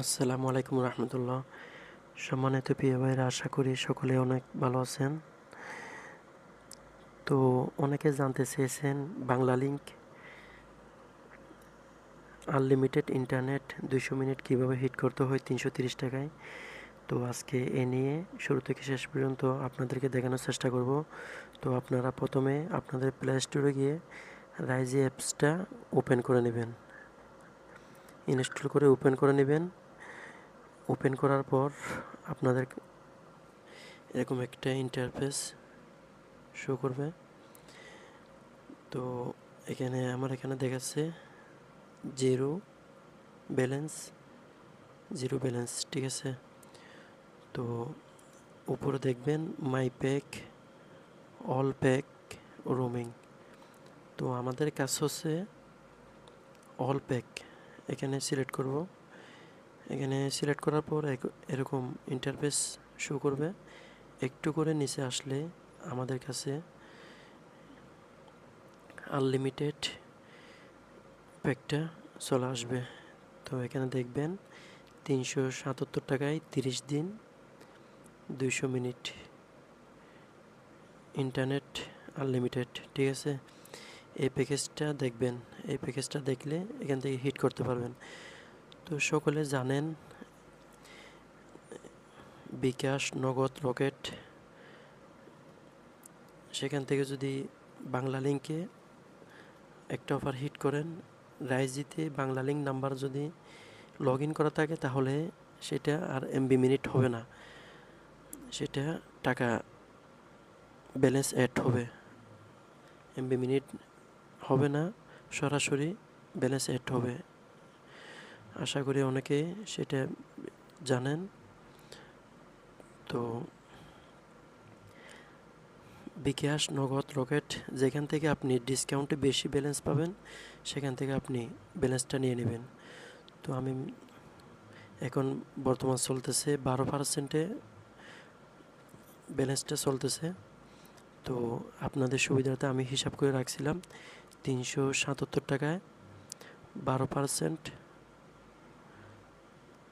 আসসালামু আলাইকুম রহমতুল্লাহ। সম্মানিত প্রিয় ভাইরা, আশা করি সকলে অনেক ভালো আছেন। তো অনেকে জানতে চেয়েছেন Bangla link unlimited internet 200 minute কীভাবে হিট করতে হয় 330 টাকায়। তো আজকে এ নিয়ে শুরু থেকে শেষ পর্যন্ত আপনাদেরকে দেখানোর চেষ্টা করব। তো আপনারা প্রথমে আপনাদের প্লে স্টোরে গিয়ে রাইজি অ্যাপসটা ওপেন করে নেবেন, ইনস্টল করে ওপেন করে নেবেন। ওপেন করার পর আপনাদের এরকম একটা ইন্টারফেস শো করবে। তো এখানে দেখাচ্ছে জিরো ব্যালেন্স, ঠিক আছে। তো উপরে দেখবেন মাই প্যাক, অল প্যাক, রোমিং। তো আমাদের কাজ হচ্ছে অল প্যাক, এখানে সিলেক্ট করব। এখানে সিলেক্ট করার পর এরকম ইন্টারফেস শো করবে। একটু করে নিচে আসলে আমাদের কাছে আনলিমিটেড প্যাকটা চলে আসবে। তো এখানে দেখবেন 377 টাকায় 30 দিন 200 মিনিট ইন্টারনেট আনলিমিটেড, ঠিক আছে। এই প্যাকেজটা দেখবেন, এই প্যাকেজটা দেখলে এখান থেকে হিট করতে পারবেন। তো সকলে জানেন বিকাশ, নগদ, রকেট, সেখান থেকে যদি বাংলা লিঙ্কে একটা অফার হিট করেন, রাইজিতে বাংলা লিঙ্ক নাম্বার যদি লগ ইন করা থাকে তাহলে সেটা আর এমবি মিনিট হবে না, সেটা টাকা ব্যালেন্স অ্যাড হবে, এমবি মিনিট হবে না, সরাসরি ব্যালেন্স অ্যাড হবে। আশা করি অনেকে সেটা জানেন। তো বিকাশ, নগদ, রকেট যেখান থেকে আপনি ডিসকাউন্টে বেশি ব্যালেন্স পাবেন সেখান থেকে আপনি ব্যালেন্সটা নিয়ে নেবেন। তো আমি এখন বর্তমান চলতেছে 12%-এ ব্যালেন্সটা চলতেছে। তো আপনাদের সুবিধার্থে আমি হিসাব করে রাখছিলাম 377 টাকায় 12%,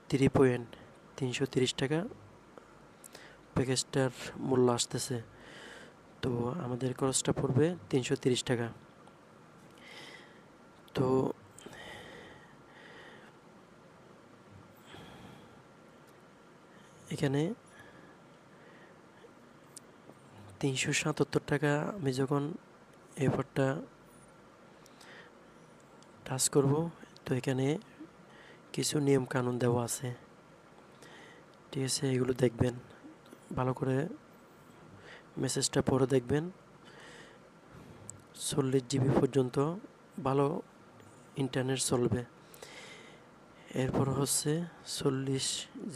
3.330 টাকা প্যাকেজটার মূল্য আসতেছে। তো আমাদের খরচটা পড়বে 330 টাকা। তো এখানে 377 টাকা আমি যখন এরপরটা টাচ করব, তো এখানে কিছু নিয়ম কানুন দেওয়া আছে, ঠিক আছে। এগুলো দেখবেন ভালো করে, মেসেজটা পড়ে দেখবেন। 40 জিবি পর্যন্ত ভালো ইন্টারনেট চলবে। এরপর হচ্ছে 40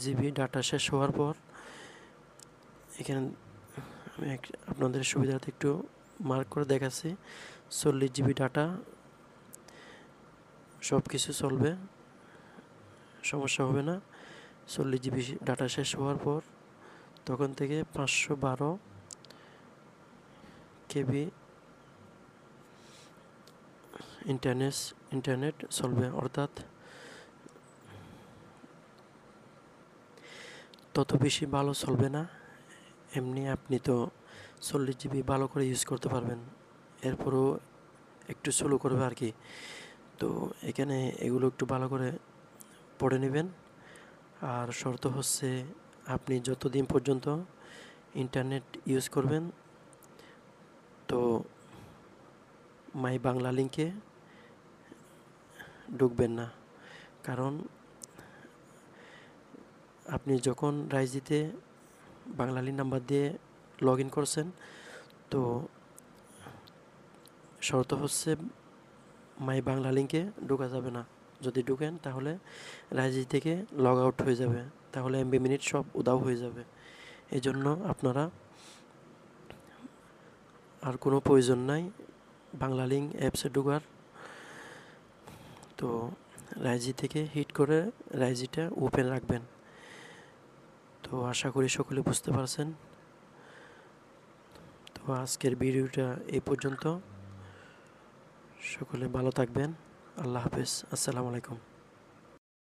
জিবি ডাটা শেষ হওয়ার পর এখানে আমি আপনাদের সুবিধার্থে একটু মার্ক করে দেখাচ্ছি। 40 জিবি ডাটা সব কিছু চলবে, সমস্যা হবে না। 40 জিবি ডাটা শেষ হওয়ার পর তখন থেকে 512 কেবি ইন্টারনেট চলবে, অর্থাৎ তত বেশি ভালো চলবে না। এমনি আপনি তো 40 জিবি ভালো করে ইউজ করতে পারবেন, এরপরও একটু স্লো করবে আর কি। তো এখানে এগুলো একটু ভালো করে পড়ে নেবেন। আর শর্ত হচ্ছে আপনি যতদিন পর্যন্ত ইন্টারনেট ইউজ করবেন তো মাই বাংলা লিঙ্কে ঢুকবেন না। কারণ আপনি যখন রাইজিতে বাংলা লিঙ্ক নাম্বার দিয়ে লগ ইন করছেন, তো শর্ত হচ্ছে মাই বাংলা লিঙ্কে ঢোকা যাবে না। যদি ঢুকেন তাহলে রাইজি থেকে লগ আউট হয়ে যাবে, তাহলে এমবি মিনিট সব উধাও হয়ে যাবে। এই জন্য আপনারা আর কোনো প্রয়োজন নাই বাংলা লিঙ্ক অ্যাপসে ঢোকার। তো রাইজি থেকে হিট করে রাইজিটা ওপেন রাখবেন। তো আশা করি সকলে বুঝতে পারছেন। তো আজকের ভিডিওটা এই পর্যন্ত। সকলে ভালো থাকবেন। আল্লাহ হাফেজ। আসসালামু আলাইকুম।